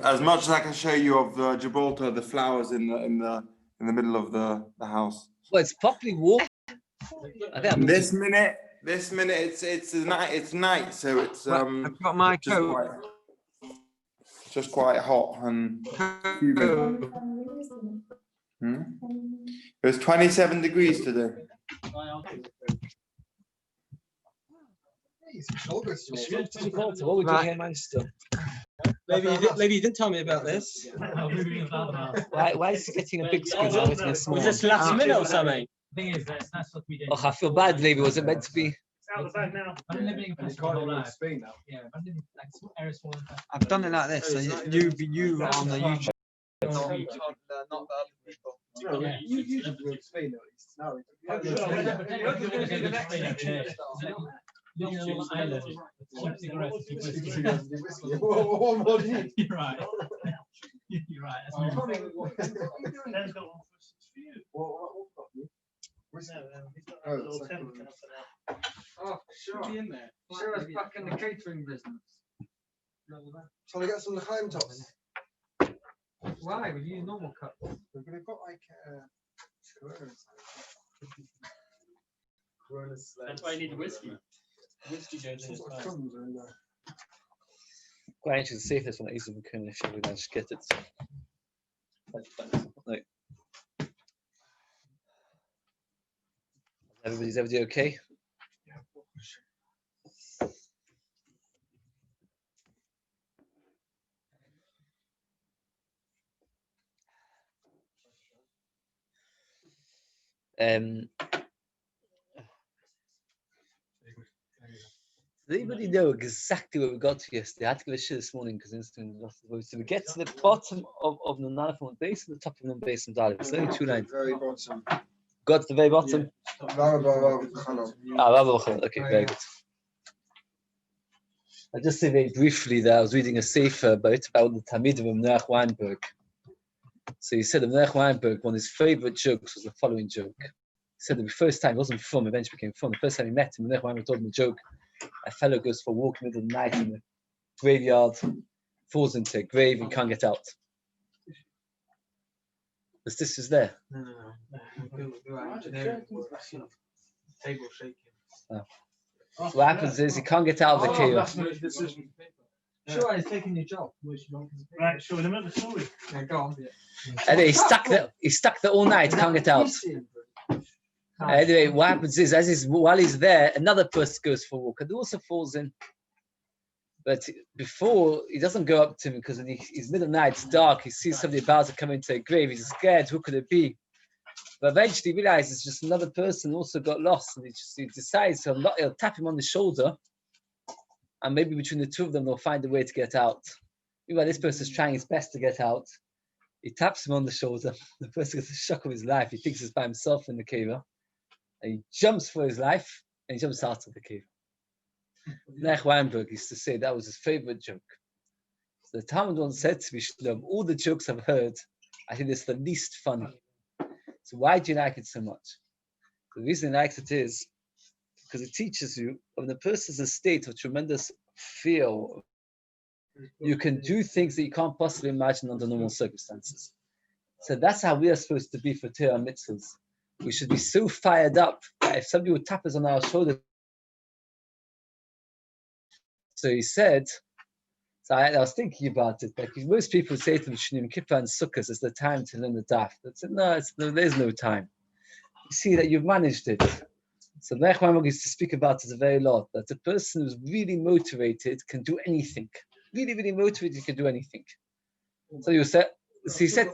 as much as I can show you of Gibraltar, the flowers in the middle of the house. Well, it's properly warm. This minute it's night, so it's I've got my coat. just quite hot and humid. It was 27 degrees today. What would you hear, Manchester? Maybe you didn't tell me about this. Why is he getting a big screen? Now getting a small? Was this last minute or something? Thing is, that's what we did. Oh, I feel bad, Levy. Was it meant to be? I'm living in Spain now. Yeah, I'm living I've done it like this. So you on the YouTube. not the other people. Spain at least. You're right. You're right. Sure. Sure, it's back in the catering business. Shall I get some of the climb tops? Why? We use normal cups. They've got like That's why I need whiskey. Whiskey goes in. Quite anxious to see if this one is even can if we manage to get it. Like, everybody okay? Does anybody know exactly where we got to yesterday? I had to give a shit this morning because so we get to the bottom of the Nalafon base and the top of the base and Dalif. It's only 2 lines. very bottom. Got to the very bottom? Okay, very good. I'll just say very briefly that I was reading a sefer about the Talmidim of Noach Weinberg. So he said of Noach Weinberg, one of his favorite jokes was the following joke. He said that the first time, it wasn't fun, eventually became fun. The first time he met him, Noach Weinberg told him a joke. A fellow goes for a walk in the middle of the night in the graveyard, falls into a grave and can't get out. The sister's there. No. Table shaking. Oh. So what happens is he can't get out of the cave. Sure, he's taking your job. Right, sure, another story. Yeah, go on. Anyway, he's stuck there all night, can't get out. Anyway, what happens is, while he's there, another person goes for a walk and also falls in. But before, he doesn't go up to him because it's middle of the night, it's dark, he sees somebody about to come into a grave, he's scared, who could it be? But eventually he realizes just another person also got lost, and he decides he'll tap him on the shoulder, and maybe between the two of them, they'll find a way to get out. Meanwhile, this person's trying his best to get out. He taps him on the shoulder, the person gets a shock of his life, he thinks he's by himself in the cave. And he jumps for his life and he jumps out of the cave. Noach Weinberg used to say that was his favorite joke. So the Talmud once said to me, of all the jokes I've heard, I think it's the least funny. So why do you like it so much? The reason I like it is because it teaches you when a person's in a state of tremendous fear, you can do things that you can't possibly imagine under normal circumstances. So that's how we are supposed to be for Torah mitzvahs. We should be so fired up that if somebody would tap us on our shoulder. So he said, so I was thinking about it, because most people say to them, Shnim Kippur and Sukkot is the time to learn the daf. I said, no, there's no time. You see that you've managed it. So Noach Weinberg used to speak about it a very lot, that a person who's really motivated can do anything. Really, really motivated can do anything. So you said, he said,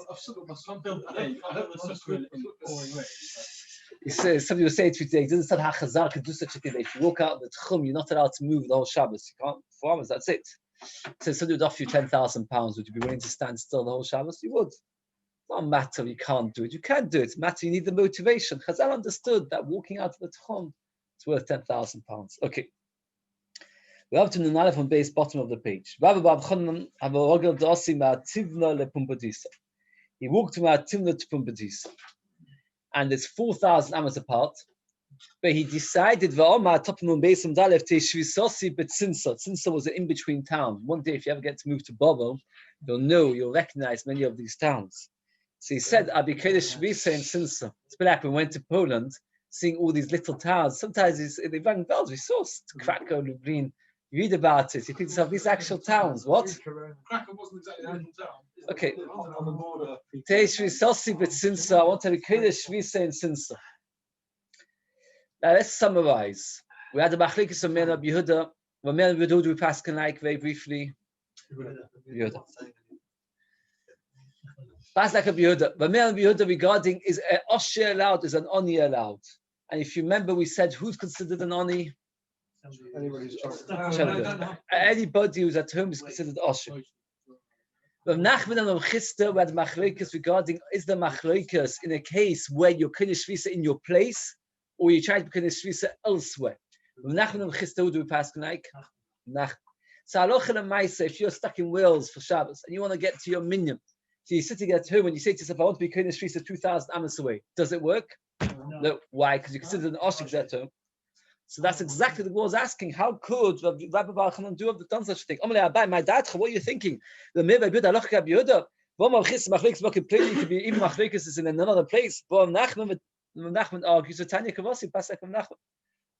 he says, somebody will say to you today, it doesn't sound how Chazal can do such a thing. If you walk out of the Tchum, you're not allowed to move the whole Shabbos. You can't, 4 hours, that's it. So somebody would offer you £10,000. Would you be willing to stand still the whole Shabbos? You would. It's not a matter you can't do it. You can do it. It's a matter you need the motivation. Chazal understood that walking out of the Tchum is worth £10,000. Okay. We're up to the Nalef on base bottom of the page. He walked from Timna to Pumbedisa. And it's 4,000 amas apart. But he decided Tzimsa was an in-between town. One day, if you ever get to move to Bobo, you'll recognize many of these towns. So he said, I'll be Kodesh Shvisa in Tzimsa. It's been like we went to Poland, seeing all these little towns. Sometimes they rang bells. We saw Krakow, Lublin. You read about it. You think of these actual towns. What? Krakow wasn't exactly an actual town. Okay. On the border. I want to be Kodesh Shvisa in Tzimsa. Now let's summarize. We had the Machlekes of Mena Yehuda. What Mena Yehuda we pass like very briefly. Yehuda. Pass like a Yehuda. But Mena Yehuda regarding is an Osher allowed, is an Oni allowed. And if you remember, we said who's considered an Oni? Anybody who's at home is considered Osher. But Nachman and Chista, we had Machlekes regarding is the Machlekes in a case where you're Kodesh Shvisa in your place, or you try to be Kodesh Shvisa elsewhere. Nachman and Chista, who do we pass like? Nachman. So Halacha L'Maisa, if you're stuck in Wales for Shabbos and you want to get to your minyan, so you're sitting at home and you say to yourself, I want to be Kodesh Shvisa 2,000 amas away. Does it work? No. Why? Because you consider an Oshik at home. So that's exactly the was asking. How could Rabbi Bar Chanan do have done such a thing? My dad, what are you thinking? The Meva Yehuda Halacha Yehuda. You could be even machlekes is in another place. But Nachman argues with Tanya Kavasi, Pasek from Nachman.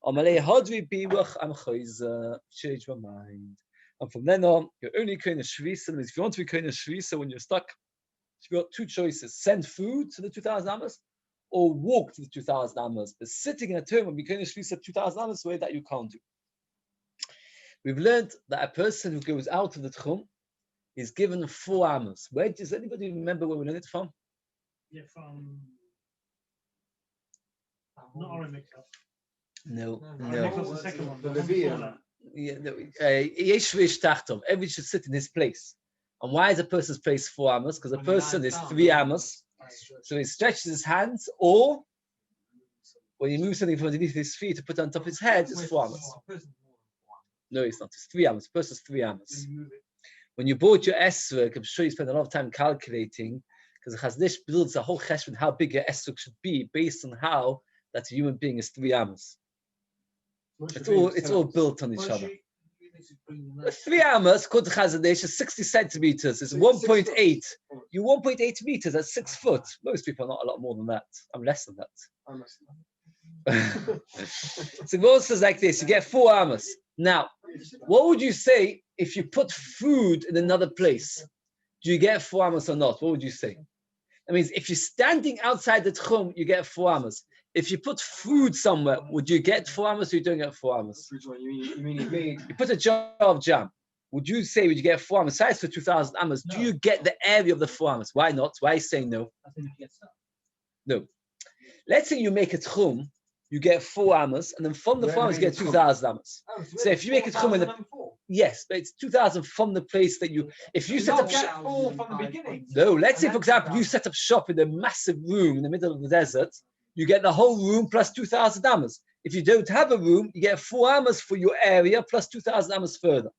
Amalei Hadri Biwach Am Chayza. Change my mind. And from then on, you're only kind of shvisa. If you want to be kind of shvisa when you're stuck, you've got two choices: send food to the 2,000 amas, or walk to the 2,000 amas. But sitting at home and be kind of shvisa 2,000 amas way that you can't do. We've learned that a person who goes out of the tchum is given 4 amas. Where does anybody remember where we learned it from? Yeah, from not Aramik. No. What's the second one? The Levia. Everyone should sit in his place. And why is a person's place 4 amas? Because a person is 3 amas. So he stretches his hands, or when he moves something from underneath his feet to put on top of his head, it's 4 amas. No, it's not. It's 3 amas. The person's 3 amas. When you bought your esrog, I'm sure you spent a lot of time calculating, because the Chaznish builds a whole cheshbon how big your esrog should be based on how that a human being is 3 amas. It's all built on each other. 3 amas, according to Chaznish, is 60 centimeters. It's 1.8. You're 1.8 meters. That's 6 foot. Most people are not a lot more than that. I'm less than that. So Gemara says like this: you get 4 amas. Now, what would you say if you put food in another place? Do you get 4 amas or not? What would you say? That means if you're standing outside the tchum, you get 4 amas. If you put food somewhere, would you get 4 amas or you don't get 4 amas? You put a jar of jam. Would you get 4 amas? Size for 2,000 amas. No. Do you get the area of the 4 amas? Why not? Why are you saying no? No. Let's say you make a tchum, you get 4 amas, and then from the 4 amas you get 2,000 amas. So if you make a tchum in the yes, but it's 2,000 from the place that you. If you set up shop from the beginning. No, let's say for example you set up shop in a massive room in the middle of the desert. You get the whole room plus 2,000 amas. If you don't have a room, you get 4 amas for your area plus 2,000 amas further.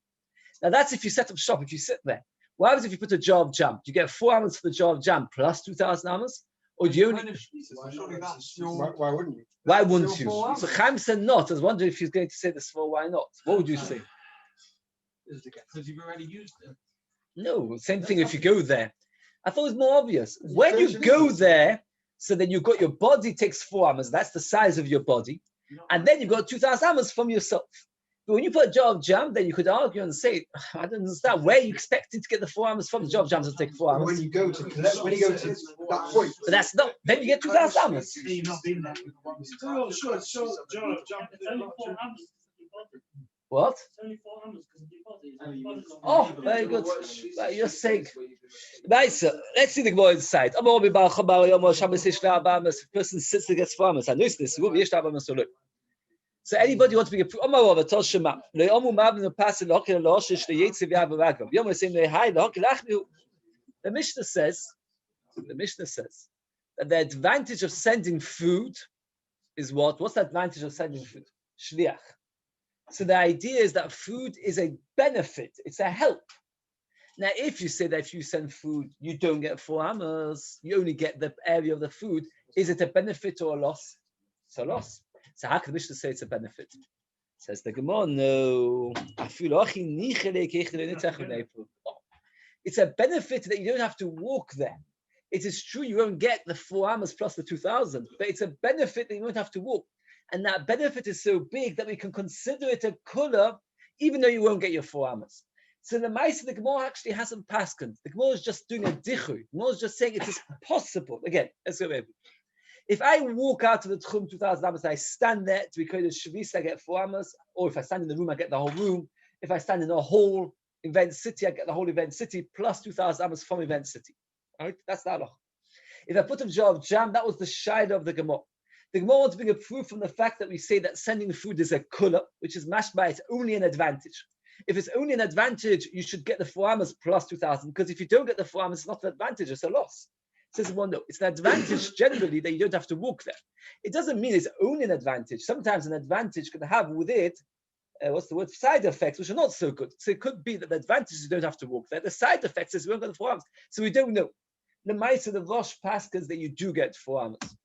Now that's if you set up shop. If you sit there. What happens if you put a jar of jam? Do you get 4 amas for the jar of jam plus 2,000 amas? Or do you only? Why wouldn't you? Why wouldn't you? So Chaim said not. I was wondering if he's going to say this for why not. What would you say? Because you've already used it. No, same thing if you go there. I thought it was more obvious. When you go there, so then you've got your body takes 4 amas, that's the size of your body, and then you've got 2,000 amas from yourself. But when you put a jar of jam, then you could argue and say, I don't understand, where are you expecting to get the 4 amas from? The jar of jam doesn't take 4 amas. When you go to that point. But that's not, then you get 2,000 amas. What? Oh, very good. You're saying. Nice. Let's see the Gemara inside. The person sits and gets 4 amas. I know this. So anybody wants to be a the Mishnah says that the advantage of sending food is what? What's the advantage of sending food? Shliach. So the idea is that food is a benefit, it's a help. Now, if you say that if you send food, you don't get 4 amas, you only get the area of the food, is it a benefit or a loss? It's a loss. So how can the Mishnah say it's a benefit? Says the Gemara, no. It's a benefit that you don't have to walk there. It is true you won't get the 4 amas plus the 2,000, but it's a benefit that you won't have to walk. And that benefit is so big that we can consider it a kula, even though you won't get your 4 amas. So the Maisa, the Gemara actually hasn't paskened. The Gemara is just doing a dichu. The Gemara is just saying it is possible. Again, let's go over. If I walk out to the Tchum 2,000 amas, I stand there to be created Shavis, I get 4 amas. Or if I stand in the room, I get the whole room. If I stand in a whole event city, I get the whole event city plus 2,000 amas from event city. All right, that's the halach. If I put a jar of jam, that was the shayla of the Gemara. The Gemara wants to bring a proof from the fact that we say that sending food is a kula, which is mashba, it's only an advantage. If it's only an advantage, you should get the 4 amas plus 2,000, because if you don't get the 4 amas, it's not an advantage, it's a loss. Says one, no, it's an advantage generally that you don't have to walk there. It doesn't mean it's only an advantage. Sometimes an advantage can have with it, side effects, which are not so good. So it could be that the advantage is you don't have to walk there. The side effects is we won't get the 4 amas. So we don't know. The Maisa, the Rosh Paskas, that you do get 4 amas.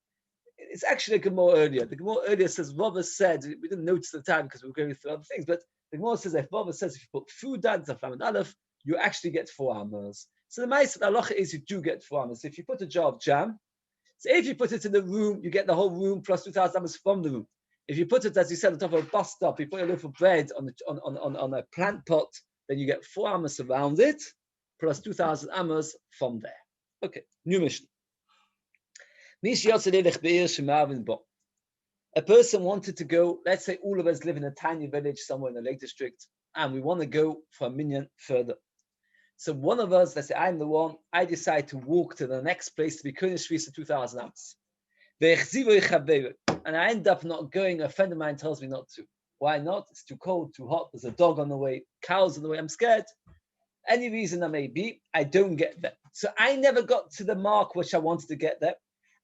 It's actually a Gemara earlier. The Gemara earlier says, Rava said, we didn't notice the time because we were going through other things, but the Gemara says, if Rava says, if you put food down to Flam and Aleph, you actually get 4 amas. So the Maisa, the halacha is you do get 4 amas. If you put a jar of jam, so if you put it in the room, you get the whole room plus 2,000 amas from the room. If you put it, as you said, on top of a bus stop, you put a loaf of bread on a plant pot, then you get 4 amas around it, plus 2,000 amas from there. Okay, new mission. A person wanted to go, let's say all of us live in a tiny village somewhere in the Lake District, and we want to go for a minyan further. So one of us, let's say I'm the one, I decide to walk to the next place to be Kohen Shvisa 2,000 amas. And I end up not going. A friend of mine tells me not to. Why not? It's too cold, too hot. There's a dog on the way, cows on the way. I'm scared. Any reason that may be, I don't get there. So I never got to the mark which I wanted to get there.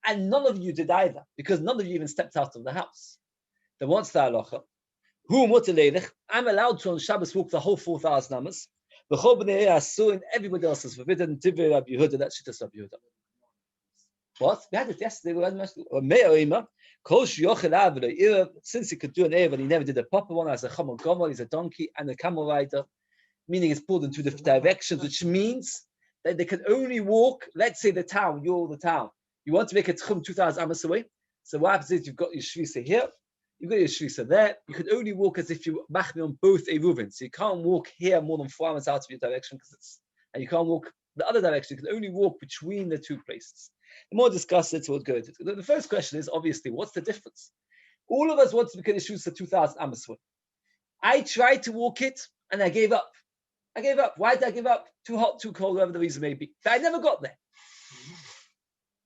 And none of you did either, because none of you even stepped out of the house. Then what's the halacha? I'm allowed to on Shabbos walk the whole 4,000 amas. And everybody else is forbidden. Yehuda, that's Shittas Rabbi Yehuda. What? We had it yesterday. Since he could do an Eiruvin, but he never did a proper one as a Chamor Gomor, he's a donkey and a camel rider, meaning it's pulled in 2 different directions, which means that they can only walk, let's say the town, you're the town. You want to make a Tchum 2,000 amas away. So what happens is you've got your Shvisa here, you've got your Shvisa there. You can only walk as if you machmi on both Eiruvin. So you can't walk here more than 4 amas out of your direction, and you can't walk the other direction. You can only walk between the 2 places. The more discuss it, we'll go into it. The first question is obviously, what's the difference? All of us want to become a Shvisa 2,000 amas away. I tried to walk it and I gave up. Why did I give up? Too hot, too cold, whatever the reason may be. But I never got there.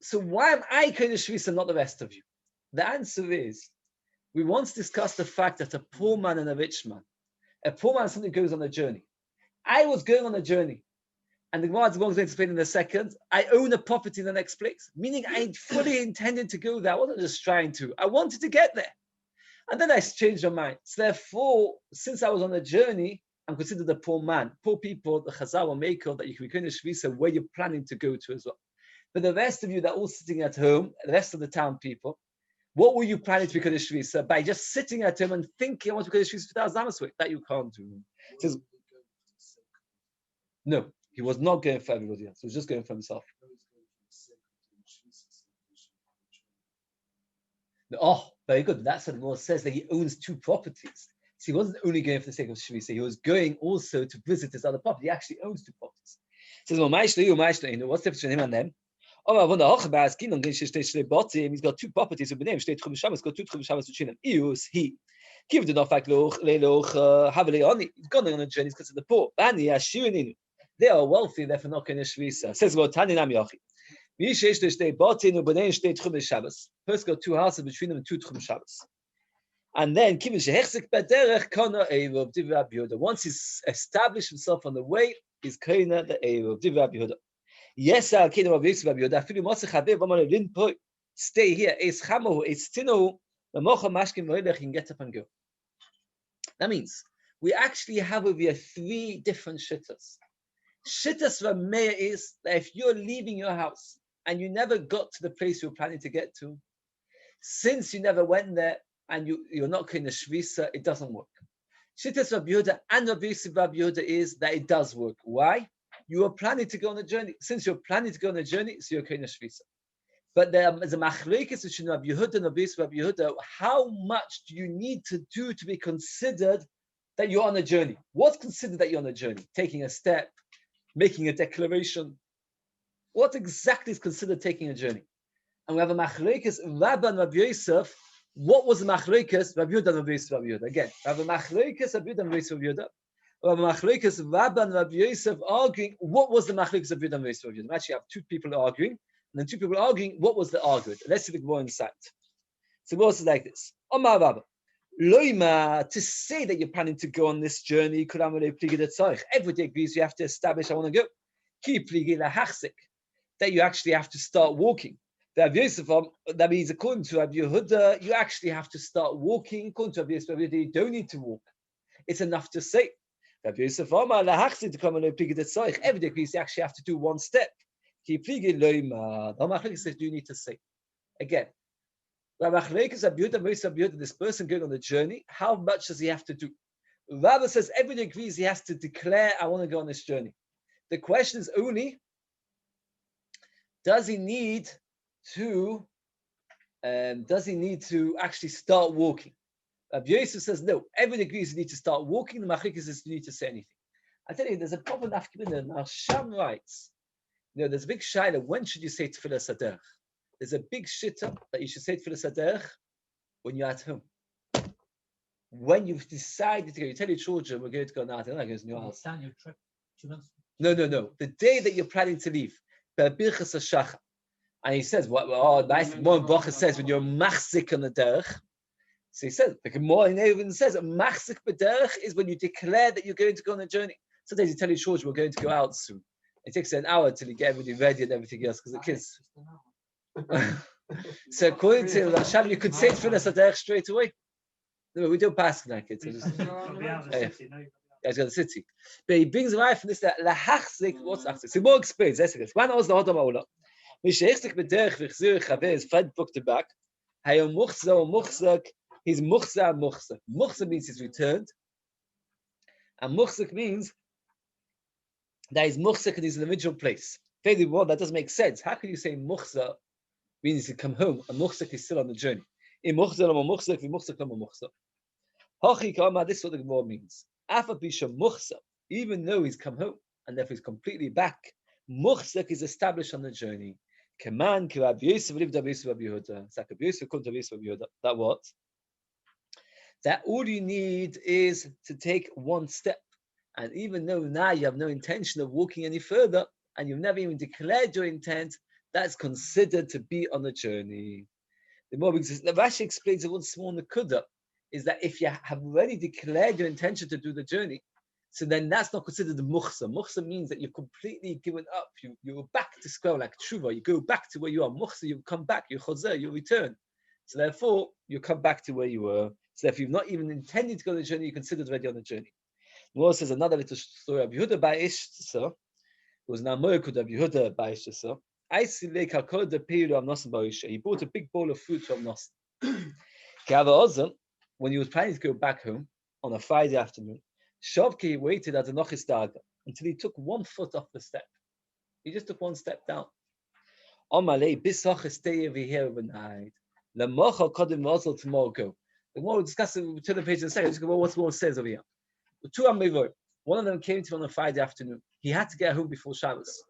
So why am I Kohen Shvisa and not the rest of you? The answer is, we once discussed the fact that a poor man and a rich man, a poor man something goes on a journey. I was going on a journey, and the Gemara is going to explain in a second. I own a property in the next place, meaning I fully intended to go there. I wasn't just trying to. I wanted to get there. And then I changed my mind. So therefore, since I was on a journey, I'm considered a poor man. Poor people, the Chazal will make that you can be Kohen Shvisa where you're planning to go to as well. But the rest of you that are all sitting at home, the rest of the town people, what were you planning to be Kohen Shvisa? By just sitting at home and thinking, I want to be Kohen Shvisa 2,000 amas away. That you can't do. Says, no, he was not going for everybody else. He was just going for himself. Oh, very good. That's what the Lord says, that he owns 2 properties. So he wasn't only going for the sake of Shvisa, he was going also to visit his other property. He actually owns 2 properties. He says, well, what's the difference between him and them? He's got 2 properties. He's got 2 Tchum Shabbos between them. He give the fact he's gone on a journey because of the poor. They are wealthy, therefore not Kohen Shvisa. Says well, Tani Nam Yochi. First got 2 houses between them and 2 Tchum Shabbos. And then once he's established himself on the way, he's Kohen the Eiruvin. Yes, stay here. He can get up and go. That means we actually have over here 3 different shittas. Shittas Rameya is that if you're leaving your house and you never got to the place you were planning to get to, since you never went there, and you're not going to shvisa, it doesn't work. Shittas Rabbi Yehuda and Rabbi Yehuda is that it does work. Why? You are planning to go on a journey. Since you're planning to go on a journey, so you're going to shvisa. But there is a machlekes between Rabbi Yehuda and Rabbi Yehuda. How much do you need to do to be considered that you're on a journey? What's considered that you're on a journey? Taking a step, making a declaration. What exactly is considered taking a journey? And we have a machlekes Rabbi and Rabbi Yosef. What was the machlekes Rabbi Yehuda and Rabbi Yehuda? Again, we have a machlekes Rabbi Yehuda and Rabbi Yehuda. We have a machlekes Rabbi and Rabbi Yosef arguing. What was the machlekes Rabbi Yehuda and Rabbi Yehuda? We actually have two people arguing. And then two people arguing, what was the argument? Let's see the Gemara inside. So the Gemara says like this: Omar Rabba, Loima, to say that you're planning to go on this journey, everybody agrees you have to establish, I want to go. That you actually have to start walking. That means according to Rabbi Yehuda, you actually have to start walking. According to Rabbi Yehuda, you don't need to walk. It's enough to say. Rabbi Yosef, everybody agrees you actually have to do one step. The machlekes says you need to say. Again, this person going on the journey, how much does he have to do? Rabbi says everybody agrees he has to declare, I want to go on this journey. The question is only, does he need to actually start walking? Rabbi Yosef says no. Everybody agrees you need to start walking. The machlekes says you need to say anything. I tell you, there's a problem in Afghanistan. Now Sham writes, there's a big shaila. When should you say tefillah saderch? There's a big shitta that you should say tefillah saderch when you're at home. When you've decided to go, you tell your children, we're going to go now. They're not going to your house. No. The day that you're planning to leave, and he says, nice. One bracha says when you're machzik on the derech. So he says, the Gemara in Eiruvin says, machzik b'derech is when you declare that you're going to go on a journey. Sometimes you tell your children, we're going to go out soon. It takes an hour till you get everything ready and everything else because the kids. So according to Hashem, you could say tefillah saderech straight away. No, we don't pass like it. It's got the city. But he brings right from this that lahachzik. What's achzik? So more explains. Let's see. One was the Adam Ola. Mishachzik b'derech v'chzir chaver. His friend booked it back. Hayom muchza or muchzak. He's muchza. Muchza means he's returned, and muchzak means that he's muchzak and he's in the original place. Very well, that doesn't make sense. How can you say muchza means to come home and muchzak is still on the journey? In muchza lama muchzak, vi muchzak lama muchza. Hachi kama. This is what the Gemara means. Afa bisha muchza, even though he's come home and therefore he's completely back, muchzak is established on the journey. Kaman ki Rabbi Yosef lived Rabbi Yosef Rabbi Yehuda. It's like Rabbi Yosef called Rabbi Yosef Rabbi Yehuda. That what? That all you need is to take one step. And even though now you have no intention of walking any further, and you've never even declared your intent, that's considered to be on a journey. The more because the Rashi explains one small nakuda is that if you have already declared your intention to do the journey, so then that's not considered the muchsa. Muchsa means that you've completely given up. You're back to square like tshuva. You go back to where you are. Muchsa, you come back. You chozer, you return. So therefore, you come back to where you were. So if you've not even intended to go on the journey, you're considered already on the journey. More says another little story of Yehuda by Ishtasa. It was now Moekud of Yehuda by Ishtasa. I see like the period of Nasan Barisha. He bought a big bowl of fruit from Nasan. When he was planning to go back home on a Friday afternoon, Shavki waited at the Nochis Daga until he took 1 foot off the step. He just took one step down. Omalei bisach stay over here overnight. The mocha kodim mazel tomorrow go. We'll discuss it. We'll turn the page in a second. Just go. What's more says over here? Two Amivor. One of them came to him on a Friday afternoon. He had to get home before Shabbos.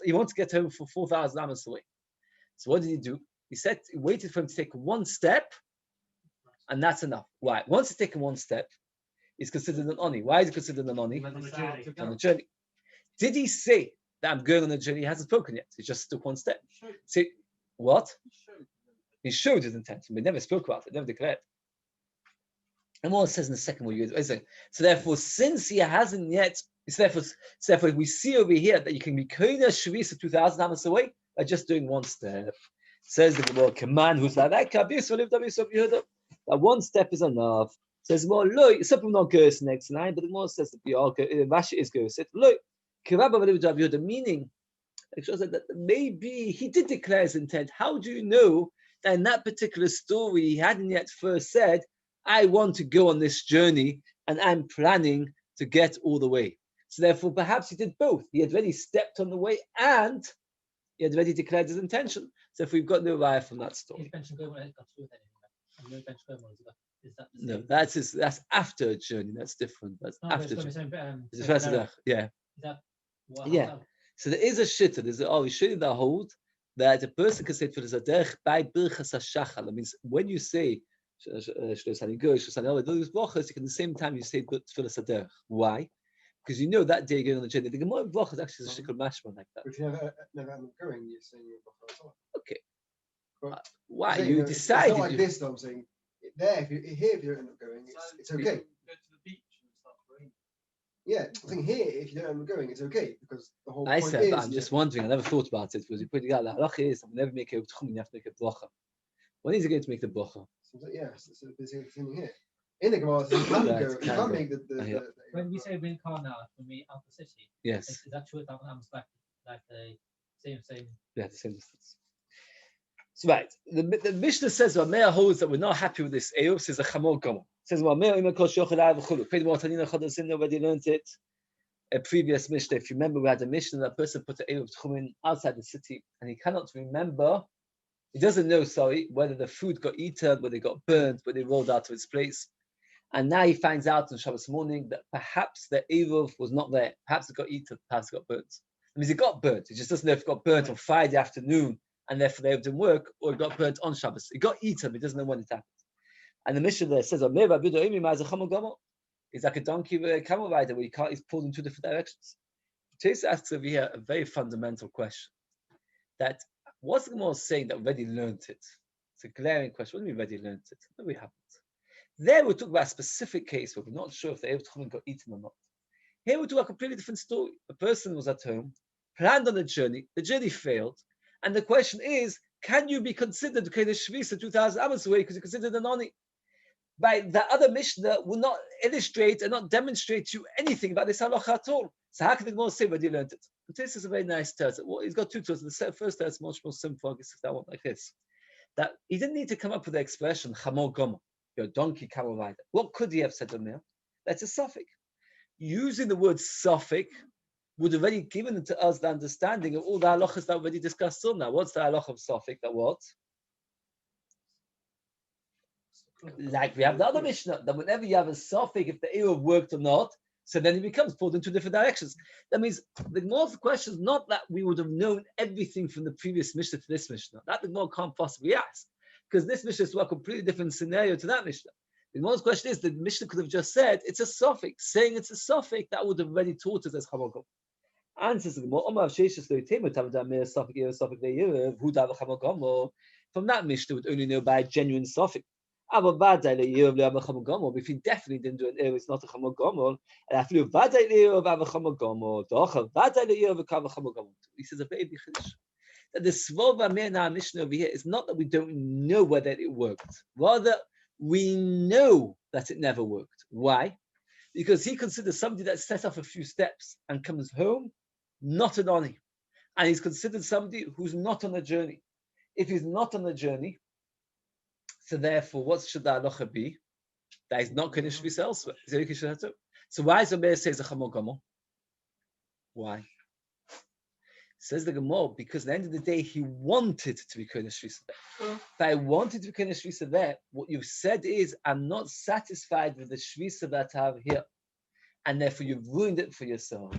He wanted to get home for 4,000 amos away. So what did he do? He waited for him to take one step, and that's enough. Why? Once he's taken one step, he's considered an oni. Why is he considered an oni? On the journey. Did he say that I'm going on a journey? He hasn't spoken yet. He just took one step. See what? He showed his intent, but he never spoke about it, never declared. And what it says in the second one, so therefore, since he hasn't yet, therefore we see over here that you can be koina shavisa 2,000 amos away by just doing one step. Says the Gemara, command who's like that? That one step is enough. Says more look, some people not goes next line, but the more says that the Rashi is goes. Look, meaning it shows that maybe he did declare his intent. How do you know that in that particular story, he hadn't yet first said, I want to go on this journey and I'm planning to get all the way. So therefore, perhaps he did both. He had already stepped on the way and he had already declared his intention. So if we've got no raya from that story. No, that's after a journey. That's different. That's after a journey. It's the first of yeah. Yeah. So there is a shitta. There's a shitty that hold that a person can say for the zadech by birchas hashachar. That means when you say shlos hanigur, shlos hanel, those brachas, you can at the same time you say tefillas zadech. Why? Because you know that day you're going on the journey. The Gemara brachas actually is a shikul mashma like that. If you never end up going, you're saying you're bracha. Okay. But why saying, you decided? It's not like this though. I'm saying there. If you don't end up going, it's okay. Go to the beach and start raining. Yeah, I think here, if you don't end up going, it's okay because the whole I point said, is. but I'm just wondering. I never thought about it because you put it out. The halacha is never make a tchum. You have to make a bracha. When is he going to make the bracha? Yes, it's the same thing here. In the Gemara, you can Right, go. You can can go. make the When we say Rinkarna when we out the city, Yes. is that true? That was like the same. Yeah, the same distance. So right, the Mishnah says Rameya holds that we're not happy with this. Eiruvin says a chamor gomer. Says Rameya imakol shochad avchulu. Pei more tanina chodasim already learned it. A previous Mishnah, if you remember, we had a Mishnah that person put the Eiruvin tchumen outside the city, and he cannot remember. He doesn't know, whether the food got eaten, whether it got burnt, whether it rolled out of its place. And now he finds out on Shabbos morning that perhaps the Eruv was not there. Perhaps it got eaten, perhaps it got burnt. That means it got burnt. He just doesn't know if it got burnt on Friday afternoon and therefore the Eruv didn't work, or it got burnt on Shabbos. It got eaten, but he doesn't know when it happened. And the Mishnah there says, he's like a donkey with a camel rider where he's pulled in two different directions. Chase asks over here a very fundamental question. That what's the Gemara saying that we already learned it? It's a glaring question. What do we already learned it? No, we haven't. There we talk about a specific case where we're not sure if the Eruv Tchumen got eaten or not. Here we talk about a completely different story. A person was at home, planned on the journey failed, and the question is, can you be considered to Kodesh Shvisa 2,000 Amos away because you're considered an Oni? By the other Mishnah will not illustrate and not demonstrate to you anything about this halacha at all. So how can the Gemara say whether you learned it? And this is a very nice test. Well, he's got two tests. The first test is much more simple. I guess that one like this. That he didn't need to come up with the expression chamor gomer, your donkey camel rider. What could he have said on there? That's a suffix. Using the word suffix would have already given to us the understanding of all the halachas that we already discussed till now. What's the halacha of suffix? That what? Like we have the other Mishnah, that whenever you have a suffix, if the Eruv worked or not, so then it becomes pulled in two different directions. That means the Gemara's question is not that we would have known everything from the previous Mishnah to this Mishnah. That the Gemara can't possibly ask, because this Mishnah is a completely different scenario to that Mishnah. The Gemara's question is, the Mishnah could have just said, it's a suffix. Saying it's a suffix, that would have already taught us as Chamor. Answers the Gemara, from that Mishnah would only know by a genuine suffix. If he definitely didn't do an Eruv, it's not a Chamor Gomer. And I feel he says a very big chiddush. That the Svova Me'na Mishnah over here is not that we don't know whether it worked. Rather, we know that it never worked. Why? Because he considers somebody that set off a few steps and comes home not an Oni. And he's considered somebody who's not on a journey. If he's not on a journey, so therefore, what should the halacha be? That he's not going to shvis elsewhere. So why is Omer says a chamor gomer? Why? Says the Gemara, because at the end of the day, he wanted to be kodesh shvisa there. If I wanted to be kodesh shvisa there, what you've said is, I'm not satisfied with the shvisa that I have here, and therefore you've ruined it for yourself.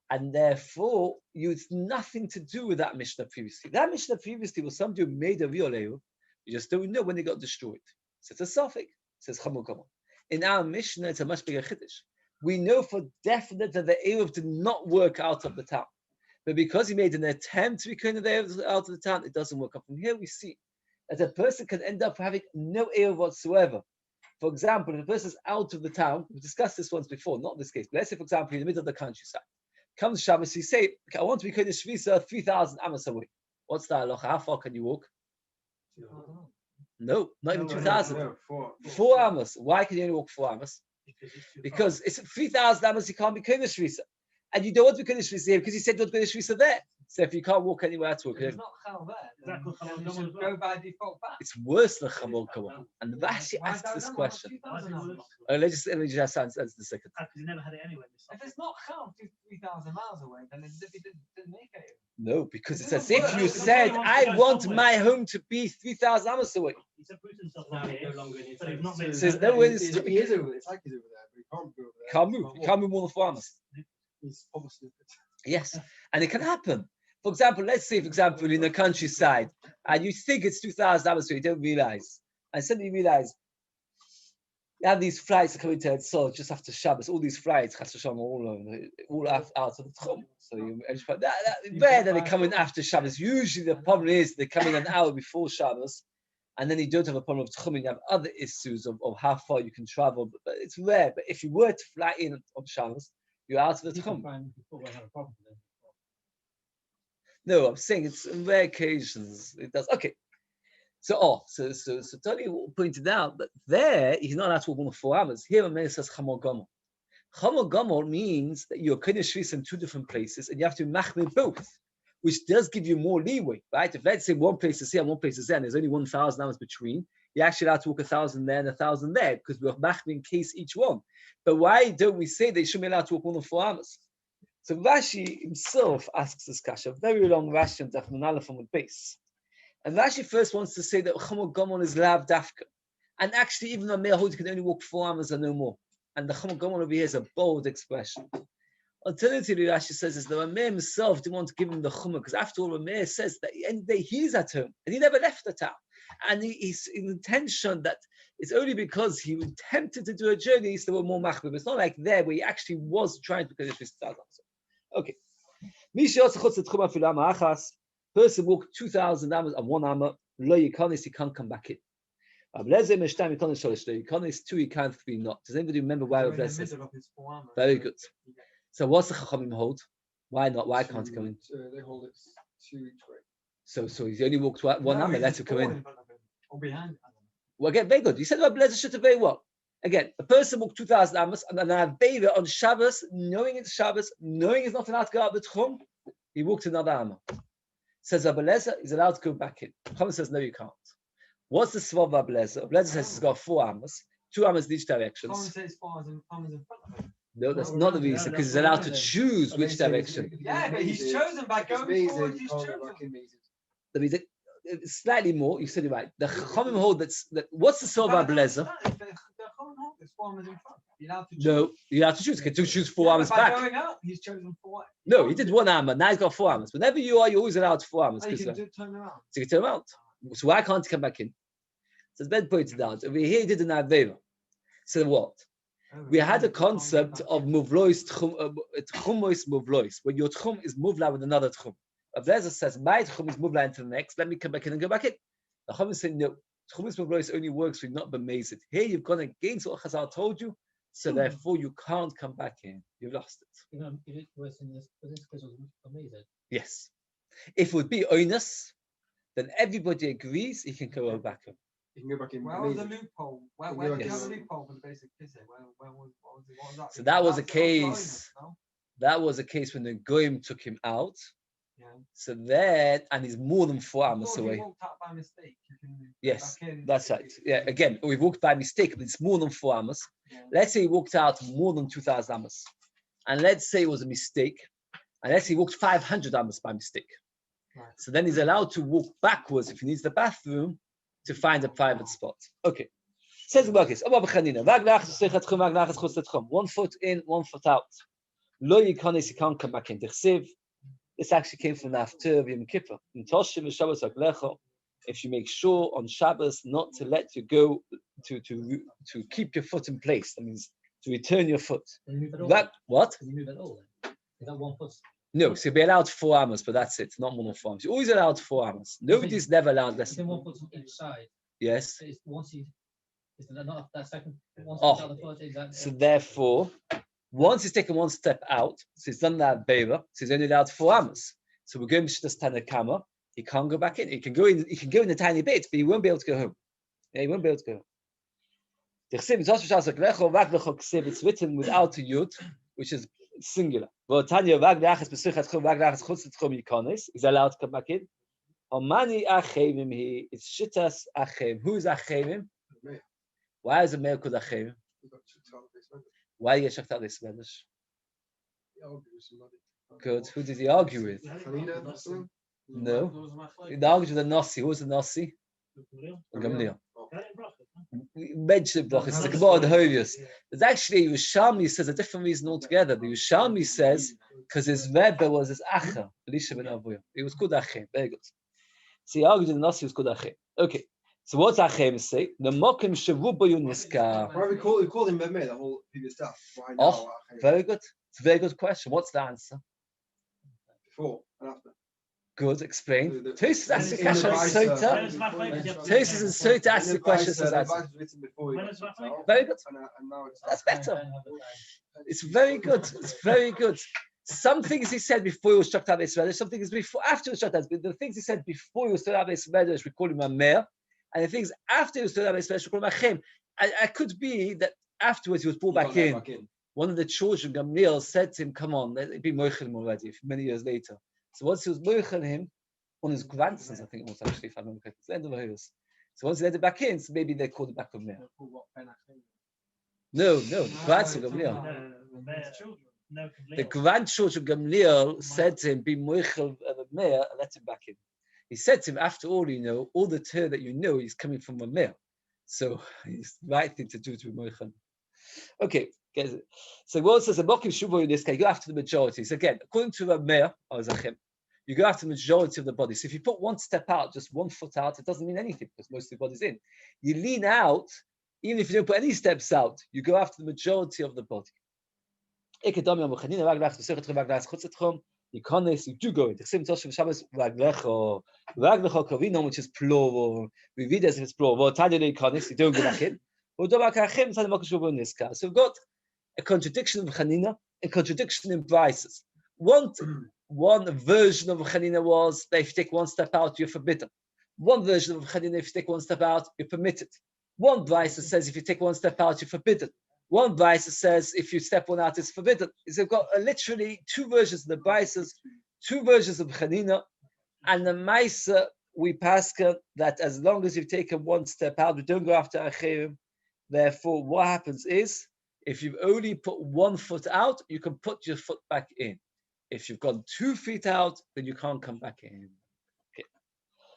And therefore, it's nothing to do with that Mishnah previously. That Mishnah previously was somebody who made a real Eruv. You just don't know when they got destroyed. So it's a suffix. It says chamor gomer. In our Mishnah, it's a much bigger chiddush. We know for definite that the Eruv did not work out of the town. But because he made an attempt to be kind of the Eruv out of the town, it doesn't work. And from here we see that a person can end up having no Eruv whatsoever. For example, if a person is out of the town, we discussed this once before, not this case, but let's say, for example, in the middle of the countryside, comes Shabbos, you say, okay, I want to be kind of Shvisa 3,000 Amos away. What's the halacha? How far can you walk? No, not even 2,000. 4 Amos. Why can you only walk 4 Amos? Because it's 3,000 Amos, you can't be Kodesh Shvisa. And you don't want to be Kodesh Shvisa here because you said you want to be Kodesh Shvisa there. So if you can't walk anywhere at all, It's not chal there. That could come Then on you should double go by default back. it's worse than chamor gamor. And Rashi Why asks don't this know? question. 2,000 hours. Let's just answer the second. Because you never had it anyway. If it's not chal 3,000 miles away, then it's as if he didn't make it. No, because It it's as doesn't if work. you It's said, not I going want somewhere. my home to be 3,000 miles away. He said put himself Now down he's here, no longer in his but he's own not suit. been. So there's no way He is over there. It's like he's over there, but he can't go over there. Can't move. You can't move more than 4 hours. He's obviously. Yes, and it can happen. For example, let's say, for example, in the countryside, and you think it's 2,000 hours, so you don't realize. And suddenly you realize you have these flights that come into Edsol just after Shabbos. All these flights, all out of the Tchum. So you rare that they come in after Shabbos. Usually the problem is they come in an hour before Shabbos, and then you don't have a problem of Tchum, and you have other issues of how far you can travel. But it's rare. But if you were to fly in on Shabbos, you're out of the Tchum. No, I'm saying it's in rare occasions it does. Okay. So Tony pointed out that there he's not allowed to walk more than 4 hours. Here a man says chamor gamor. Chamor gamor means that you're kind of shvis in 2 different places and you have to machmir both, which does give you more leeway, right? If let's say one place is here and one place is there, and there's only 1,000 hours between, you're actually allowed to walk 1,000 there and 1,000 there because we're machmir in case each one. But why don't we say they shouldn't be allowed to walk more than 4 hours? So Rashi himself asks this kasha, a very long Rashi on Daf Nun Aleph on the base. And Rashi first wants to say that chamor gamor is lav dafka. And actually, even though Meir holds you can only walk 4 hours and no more. And the chamor gamor over here is a bold expression. Alternatively, Rashi says is that Rameir himself didn't want to give him the chumah, because after all, Rameir says that any day he's at home and he never left the town. And he's in intention that it's only because he attempted to do a journey, so there were more machmir. It's not like there where he actually was trying to get his thousand. Okay. Person walked 2,000 amas and 1 amma. Lo yikanis, he can't come back in. Ableze meshtam yikanis sholish. Lo yikanis 2, he can't 3 not. Does anybody remember why Ableze says? Very good. So what's the chachamim hold? Why not? Why can't he come in? They hold it 2 each way. So he's only walked 1 amma. Let him come in. Or behind. Well, again, very good. You said Ableze should have very well. Again, a person walked 2,000 amas and then a baby on Shabbos, knowing it's Shabbos, knowing he's not allowed to go out the tchum, he walked another amma. Says Abeleza is allowed to go back in. Chacham says no, you can't. What's the svav of Abeleza? Abeleza says he's got 4 amas, 2 amas in each direction. Someone says 4 amas in front of him. No, that's not the reason, because he's allowed to choose which direction. Yeah, but he's chosen by going forward. He's chosen. It's slightly more. You said it right. The Chachamim hold that. What's the svav of Abeleza? No, you have to choose. You can choose 4 amas back. Going out, he's chosen 4. No, he did 1 amma. Now he's got 4 amas. Whenever you are, you're always allowed 4 amas. So you can turn around. So you can turn around. So why can't he come back in? So it's Ben pointed out. Over here, he did an avera. So what? We had a concept of muvlois tchumois muvlois, when your tchum is muvla with another tchum. Ablezer says, my tchum is muvla into the next. Let me come back in and go back in. The chum is saying, no. Tchumois muvlois only works when you've not been mazed. Here you've gone against what Chazal told you, so therefore you can't come back in. You've lost it. Is it worse in this case was amazing? Yes. If it would be onus, then everybody agrees he can go back in. You can go back in. Where was the loophole? Where did you have Yes. a loophole for the basic physics? What was that? So that was a That's case. no? That was a case when the goyim took him out. Yeah. So then, and he's more than 4 I amas thought if away. you walked out by mistake, you can go Yes, back in. that's right. Yeah, again, we walked by mistake, but it's more than 4 amas. Yeah. Let's say he walked out more than 2,000 amas. And let's say it was a mistake. And let's say he walked 500 amas by mistake. Right. So then he's allowed to walk backwards if he needs the bathroom to find a private spot. Okay. Says the Bakis. 1 foot in, 1 foot out. Lo yikonis, you can't come back in. This actually came from the after of Yom Kippur. If you make sure on Shabbos not to let you go to keep your foot in place, that means to return your foot. Can you move it all? That what? Can you move it all then? Is that 1 foot? No, so you'll be allowed 4 amas, but that's it. Not more than 4 amas. You're always allowed 4 amas. Nobody's never allowed less. It's in 1 foot on each side. Yes. So it's once you, is that not that second? Once Oh, you out the foot, is that? So therefore, once he's taken 1 step out, so he's done that beva, so he's only allowed 4 amas. So we're going to just stand a camera. He can't go back in. He can go in. He can go in a tiny bit, but he won't be able to go home. Yeah, he won't be able to go home. It's written without a yud, which is It's singular. V'otanya vag lachas b'suchat chum vag lachas chutz tchum yikonis. He's allowed to come back in. Omani achevim he. It's shittas achevim. Who's achevim? Me. Why is a male called achevim? We've got to tell this one. Why do you get chucked out this Spanish? He argued with somebody. Good. Who did he argue with? Kalina or something? No. He argued with a Nasi. Who was the Nasi? Gamliel. Oh. We mentioned brachas. It's the Gemara on the Hovius. There's actually Yerushalmi says a different reason altogether. The Yerushalmi says because his Rebbe was his Acha, Elisha ben Avuya. He was called Achem. Very good. So he argued with the Nasi was called Achem. Okay. So what's Achem say? The Mokim Shavu Niska. Why we call him Meme, the whole previous stuff? Why now? Oh, very good. It's a very good question. What's the answer? Before and after. Good, explain. The- Tosis asked the in the question on Brisa- Soita. Tosis and Soita asked the question. Says The answer. advice was written before he When got is that kicked out, Very good. and now it's That's better. It's very good. It's very good. Some things he said before he was struck out of Israel, some things before after he was struck out. The things he said before he was struck out of Israel, we call him a mayor, and the things after he was struck out of Israel, we call him a chem. I could be that afterwards he was brought back in. One of the children, Gamliel, said to him, "Come on, let it be moichel already." Many years later, so once he was moichel him on his grandsons, I think it was actually, if I remember correctly, it's the end of the house. So once he let it back in, so maybe they called it back a mayor. No, grandson Gamliel. The grandchildren Gamliel said to him, "Be moichel of a mayor and let him back in." He said to him, "After all, you know, all the Torah that you know is coming from a mayor, so it's the right thing to do to be moichel." Okay, get it. So what says the mokim shuvo in this case? You go after the majority. So again, according to a mayor or zachem, you go after the majority of the body. So if you put one step out, just 1 foot out, it doesn't mean anything because most of the body's in. You lean out, even if you don't put any steps out, you go after the majority of the body. You do go in. Which is plural. We read as if it's plural. You don't go back in. So we've got a contradiction of Chanina, a contradiction in Brises. One version of Chanina was that if you take one step out, you're forbidden. One version of Chanina, if you take one step out, you're permitted. One Brisa says if you take one step out, you're forbidden. One Brisa says if you step one out, it's forbidden. So we've got literally two versions of the Brises, two versions of Chanina, and the Maisa, we pass that as long as you've taken one step out, we don't go after Acherim. Therefore, what happens is, if you've only put 1 foot out, you can put your foot back in. If you've gone 2 feet out, then you can't come back in. Okay.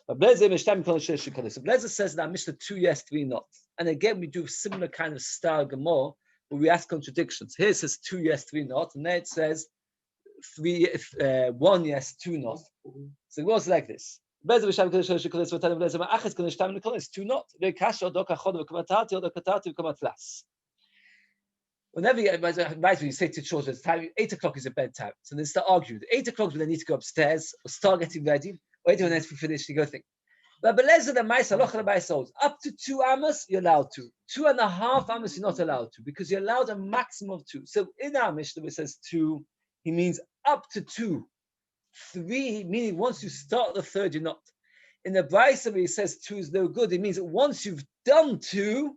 So Blazer says that Mishnah 2 yes, 3 not. And again, we do similar kind of style Gemara, where we ask contradictions. Here it says 2 yes, 3 not, and there it says 1 yes, 2 not. So it goes like this. Whenever you say to children, it's time, 8 o'clock is a bedtime. So they start arguing. 8 o'clock, when they need to go upstairs or start getting ready, or 8 when they finish, you go think. But up to 2 amas, you're allowed to. 2.5 amas, you're not allowed to, because you're allowed a maximum of 2. So in our Mishnah, it says 2, he means up to 2. 3, meaning once you start the third, you're not. In the Brisa, where he says 2 is no good, it means that once you've done 2,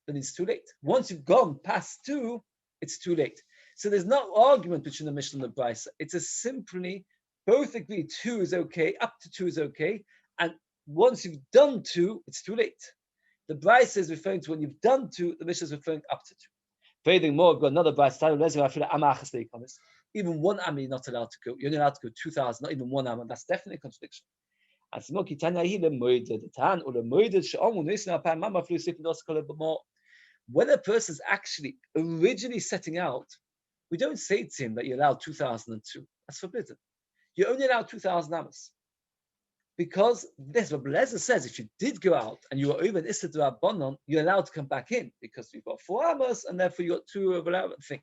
then it's too late. Once you've gone past 2, it's too late. So there's no argument between the Mishnah and the Brisa. It's a simply, both agree 2 is okay, up to 2 is okay, and once you've done 2, it's too late. The Brisa is referring to when you've done 2, the Mishnah is referring up to 2. Furthermore, we've got another Brisa, even 1 amma you're not allowed to go. You're only allowed to go 2,000, not even 1 amma. That's definitely a contradiction. When a person's actually originally setting out, we don't say to him that you're allowed 2,002. That's forbidden. You're only allowed 2,000 ammas. Because this, what Blazer says, if you did go out and you were over an Issa D'Rabbanan, you're allowed to come back in because you've got 4 ammas and therefore you got 2 of an thing.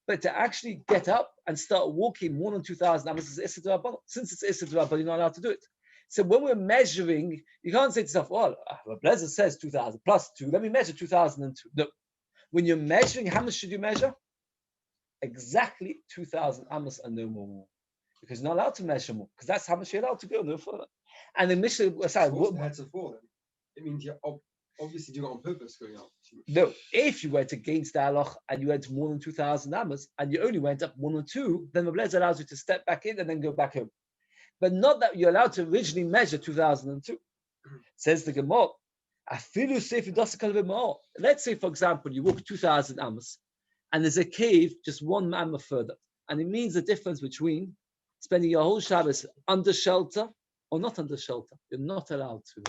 But to actually get up and start walking more than 2,000 ammas is Issa D'Rabbanan. Since it's Issa D'Rabbanan, you're not allowed to do it. So when we're measuring, you can't say to yourself, well, Blazer says 2,000 plus 2, let me measure 2,002. No. When you're measuring, how much should you measure? Exactly 2,000 ammas and no more. Because you're not allowed to measure more, because that's how much you're allowed to go, no further. And the Mishnah, sorry, What's the heads of 4 then? It means you're Obviously, do it on purpose going out. No, if you went against the halach and you went more than 2,000 amas and you only went up 1 or 2, then Mabelez allows you to step back in and then go back home. But not that you're allowed to originally measure 2002. Says the Gemara. Let's say, for example, you walk 2,000 amas and there's a cave just 1 amma further. And it means the difference between spending your whole Shabbos under shelter or not under shelter. You're not allowed to.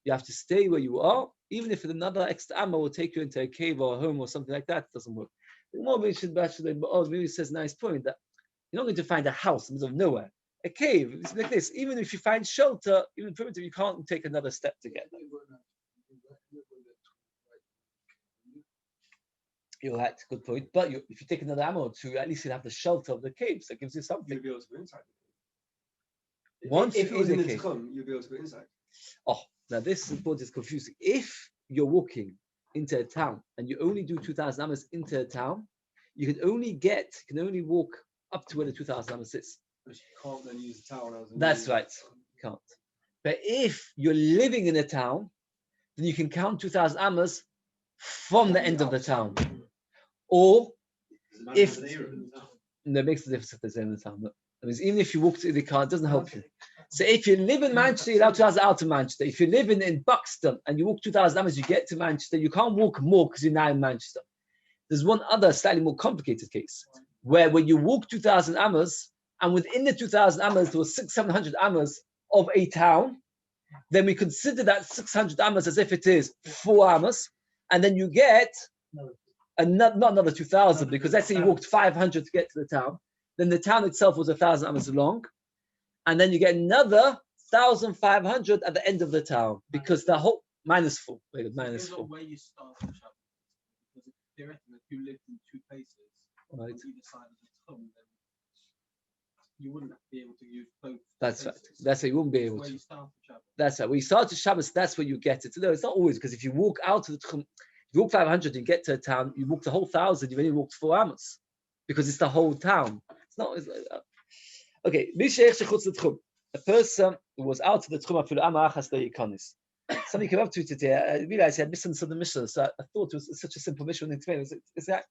You have to stay where you are, even if another extra amma will take you into a cave or a home or something like that. It doesn't work. Maybe it says a nice point that you're not going to find a house in the middle of nowhere. A cave, it's like this. Even if you find shelter, even primitive, you can't take another step to get there. You're right, good point. But if you take another amma or 2, at least you'll have the shelter of the cave, so it gives you something. You'll be able to go inside. Once if it was in the cave, tchum, you'll be able to go inside. Oh, now this point is confusing. If you're walking into a town and you only do 2,000 amas into a town, you can only walk up to where the 2,000 amas is. But you can't then use the town as a That's right. You can't. But if you're living in a town, then you can count 2,000 amas from the end of the town. Or if no, it makes a difference if there's in the town. No. That means even if you walk to the car, it doesn't help you. So if you live in Manchester, you're allowed 2,000 out of Manchester. If you live in Buxton and you walk 2,000 amas, you get to Manchester. You can't walk more because you're now in Manchester. There's one other slightly more complicated case where when you walk 2,000 amas and within the 2,000 amas there was 700 amas of a town, then we consider that 600 amas as if it is 4 amas, and then you get not another 2,000 because let's say you walked 500 to get to the town, then the town itself was 1,000 amas long, and then you get another 1,500 at the end of the town because the whole minus 4. Minus 4. Where you start from Shabbos, because theoretically, if you lived in 2 places Right. on either side of the tongue, then you wouldn't be able to use both. That's places. right. That's right. You wouldn't be able Where to. you start from Shabbos. That's right. When you start to Shabbos, that's where you get it. No, it's not always because if you walk out to the Tchum, if you walk 500, you get to a town, you walk the whole 1,000, you've only walked 4 amas because it's the whole town. It's not. Okay. A person who was out of the Tchum after Amma Achas the Yikonis. Somebody came up to it today. I realized he had misunderstood the Mishnah, so I thought it was such a simple Mishnah. It's a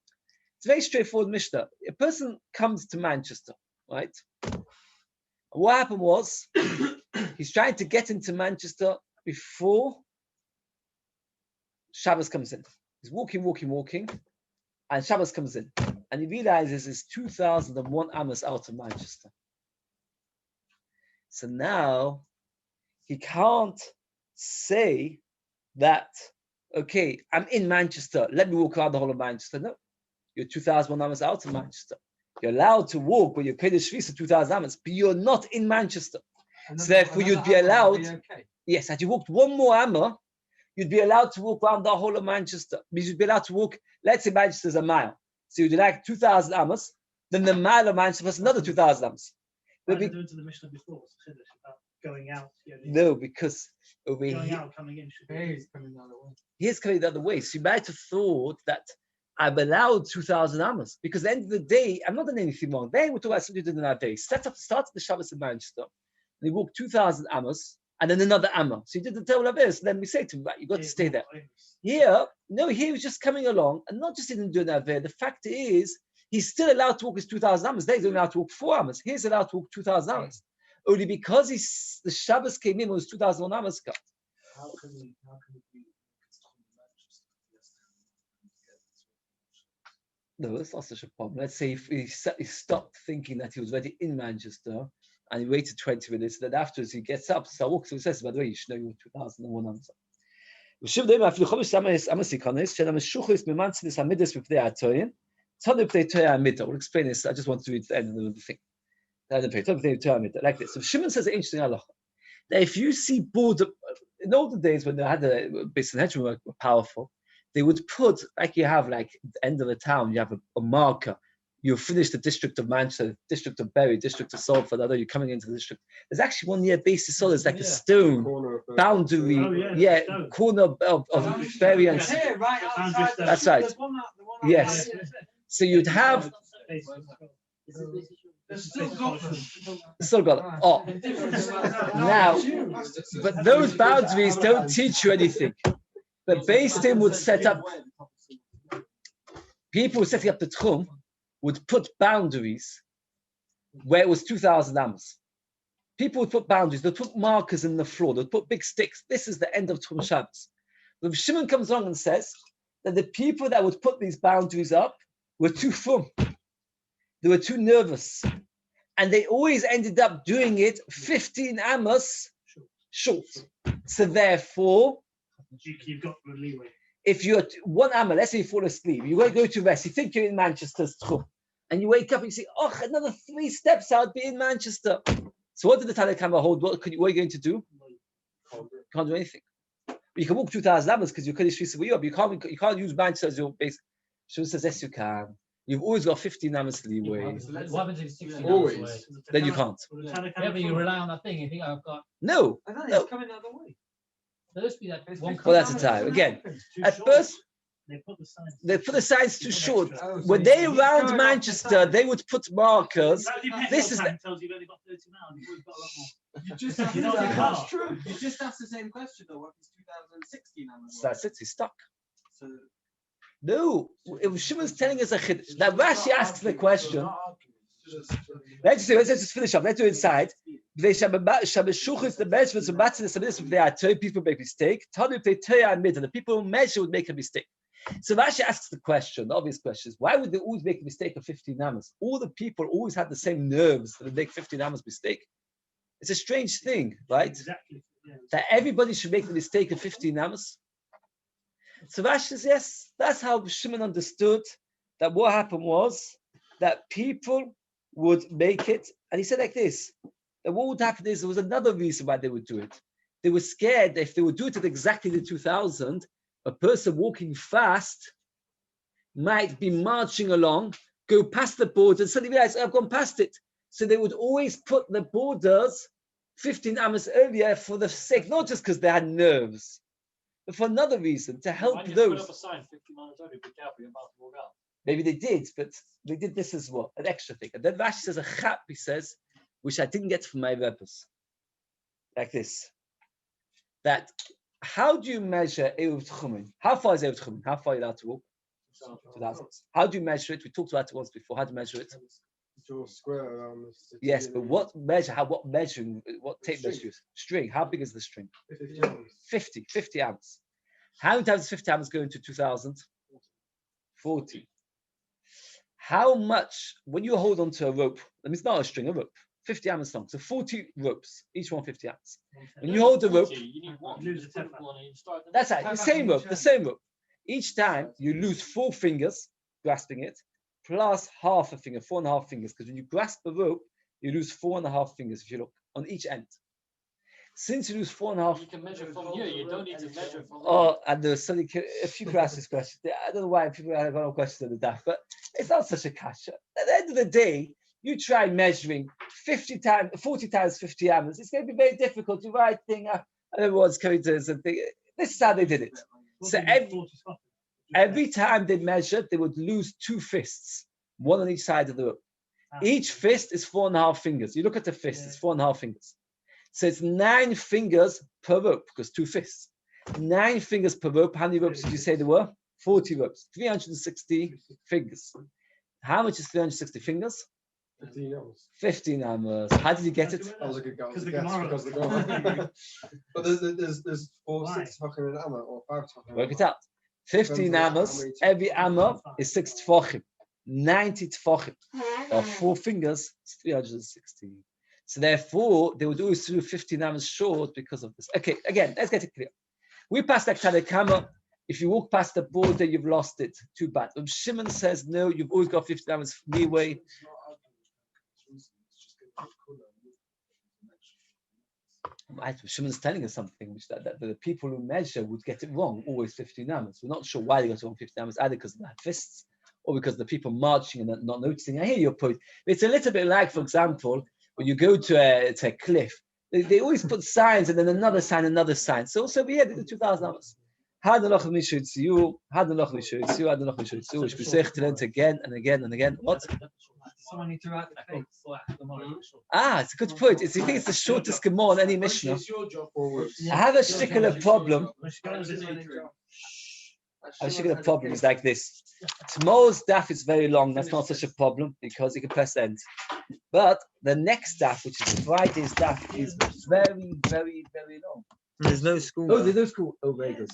very straightforward Mishnah. A person comes to Manchester, right? What happened was he's trying to get into Manchester before Shabbos comes in. He's walking, and Shabbos comes in, and he realizes it's 2,001 amas out of Manchester. So now he can't say that, okay, I'm in Manchester, let me walk around the whole of Manchester. No, you're 2,001 amas out of Manchester. You're allowed to walk when you're paid the Shvisa 2,000 amas, but you're not in Manchester. So therefore you'd be allowed, yes, had you walked 1 more amma, you'd be allowed to walk around the whole of Manchester. Because you'd be allowed to walk, let's say Manchester's a mile. So you'd like 2,000 amas, then the mile of Manchester was another 2,000 amas. But doing to the Mishnah before, about going out. No, because over going here, out, coming in. He's coming the other way. he's coming the other way. So you might have thought that I'm allowed 2,000 amas because at the end of the day, I'm not doing anything wrong. Then we're talking about something you did in our day. Started the Shabbos in Manchester, and he walked 2,000 amas and then another amma. So he did the Tevil Avis, and then we say to him, right, you got to stay there. Here, no, he was just coming along, and not just he didn't do that there. The fact is, he's still allowed to walk his 2,000 amas. They're only allowed to walk 4 amas. He's allowed to walk 2,000 amas. Only because the Shabbos came in when it was 2,001 amas cut. How can we be No, that's not such a problem. Let's say if he stopped thinking that he was already in Manchester and he waited 20 minutes, then afterwards he gets up, so walks, so he says, by the way, you should know you 2,001 amas. We'll explain this. I just want to read the end of the thing. Like this. So Shimon says an interesting halacha. That if you see border, in older days when they had the base and hedge were powerful, they would put, like you have, like at the end of the town, you have a marker. You finish the district of Manchester, district of Bury, district of Salford, although you're coming into the district. There's actually one near basis solid, it's like a stone boundary, corner of Bury and that's right. Yes. So you'd have still got it. Oh, now, but those boundaries don't teach you anything. But Beis Din would set up, people setting up the Tchum would put boundaries where it was 2,000 amos. People would put boundaries, they'd put markers in the floor, they'd put big sticks. This is the end of Tchum Shabbos. Rav Shimon comes along and says that the people that would put these boundaries up were too frum. They were too nervous. And they always ended up doing it 15 amos short. So therefore, you've got the leeway. if you're 1 amma, let's say you fall asleep, you go to rest, you think you're in Manchester's Tchum, and you wake up and you say, oh, another 3 steps, I'll be in Manchester. So what did the Tanna Kama hold? What are you going to do? You can't do anything. You can walk 2,000 ammas because you couldn't streets where you are. You can't use Manchester as your base. Shul says, yes, you can. You've always got 15 ammas leeway. What happens if it's 16 Always. away? Then you can't. Yeah, but you rely on that thing. You think I've got. No. I don't No. it's coming the other way. There must be that one. Well, that's a time. Again, at first, they put the signs too short. When they around Manchester, they would put markers. This is the, tells you've only got 30 now. You've always got a lot more. You just asked You know, the same- that's true. You just asked the same question though. What is 2016 Amazon? that's it. He's stuck. So No, if Shimon's telling us a chiddush. Now Rashi asks the question. Let's just finish up. Let's do it inside. They Shabeshuchis the measurements of matzahs and this. If they are two people make a mistake. Tanu if they admit, and the people who measure would make a mistake. So Rashi asks the question. The obvious question is, why would they always make a mistake of 15 amos? All the people always have the same nerves that they make 15 amos mistake. It's a strange thing, right? Exactly. Yeah. That everybody should make the mistake of 15 amos. So Rashi says, yes, that's how Shimon understood that what happened was that people would make it, and he said like this, that what would happen is there was another reason why they would do it. They were scared that if they would do it at exactly the 2000, a person walking fast might be marching along, go past the border, and suddenly realize, I've gone past it. So they would always put the borders 15 amos earlier for the sake, not just because they had nerves, but for another reason, to help Put those. up a sign, 50 miles only, be careful, you're about to walk out. Maybe they did, but they did this as well, an extra thing. And then Rashi says a chap, he says, which I didn't get from my rebbes, like this. That how do you measure Eruv Tchumen? How far is Eruv Tchumen? How far are you allowed to walk? 2,000. How do you measure it? We talked about it once before. How do you measure it? draw a square around the city. Yes, but what measuring, what tape measure you use? String. How big is the string? 50 ounce. How many times does 50 ounce go into 2,000? 40. How much, when you hold onto a rope, I mean, it's not a string, a rope, 50 ounce long, so 40 ropes, each one 50 ounce. When you hold the rope, that's right, the same rope. Each time you lose 4 fingers grasping it, plus half a finger, 4.5 fingers, because when you grasp the rope, you lose 4.5 fingers if you look on each end. Since you lose 4.5, you can measure from here. You don't need to measure from. Oh, and there's suddenly a few people ask this question. I don't know why people have got no questions on the DAF, but it's not such a kasha. At the end of the day, you try measuring 40 times 50 amers. It's going to be very difficult. You write thing. Everyone's coming to us and think. This is how they did it. So every time they measured, they would lose 2 fists, one on each side of the rope. Each fist is 4.5 fingers. You look at the fist; it's 4.5 fingers. So it's 9 fingers per rope, because 2 fists. 9 fingers per rope. How many ropes did you say there were? 40 ropes. 360 fingers. How much is 360 fingers? 15 hours. 15 hours. How did you get it? That was a good guess. Because the Because Gemara. the Gemara. But there's 4 6 tefachim in Amma or 5 tefachim. Work it out. 15 amas. Every amma is 6 tefachim. 90 tefachim. Or 4 fingers is 360. So therefore, they would always do 15 amas short because of this. Okay, again, let's get it clear. We passed that Tanakama. If you walk past the border, you've lost it. Too bad. Shimon says, no, you've always got 15 amas leeway. Right, Shimon's telling us something, which that the people who measure would get it wrong, always 15 amas. We're not sure why they got it wrong 15 amas, either because they had fists or because the people marching and not noticing. I hear your point. It's a little bit like, for example, when you go to a cliff, they always put signs and then another sign. So also we had the 2,000 amas. Which we say again and again and again. What? Someone need to write the case. It's a good point. You think it's the shortest Gemara in any Mishnah? It's your job. I have a particular problem. I should get the problem is like this. Tomorrow's daf is very long. That's not such a problem because you can press end. But the next daf, which is Friday's daf, is very, very, very long. There's no school. Oh, there's no school. Oh, very good.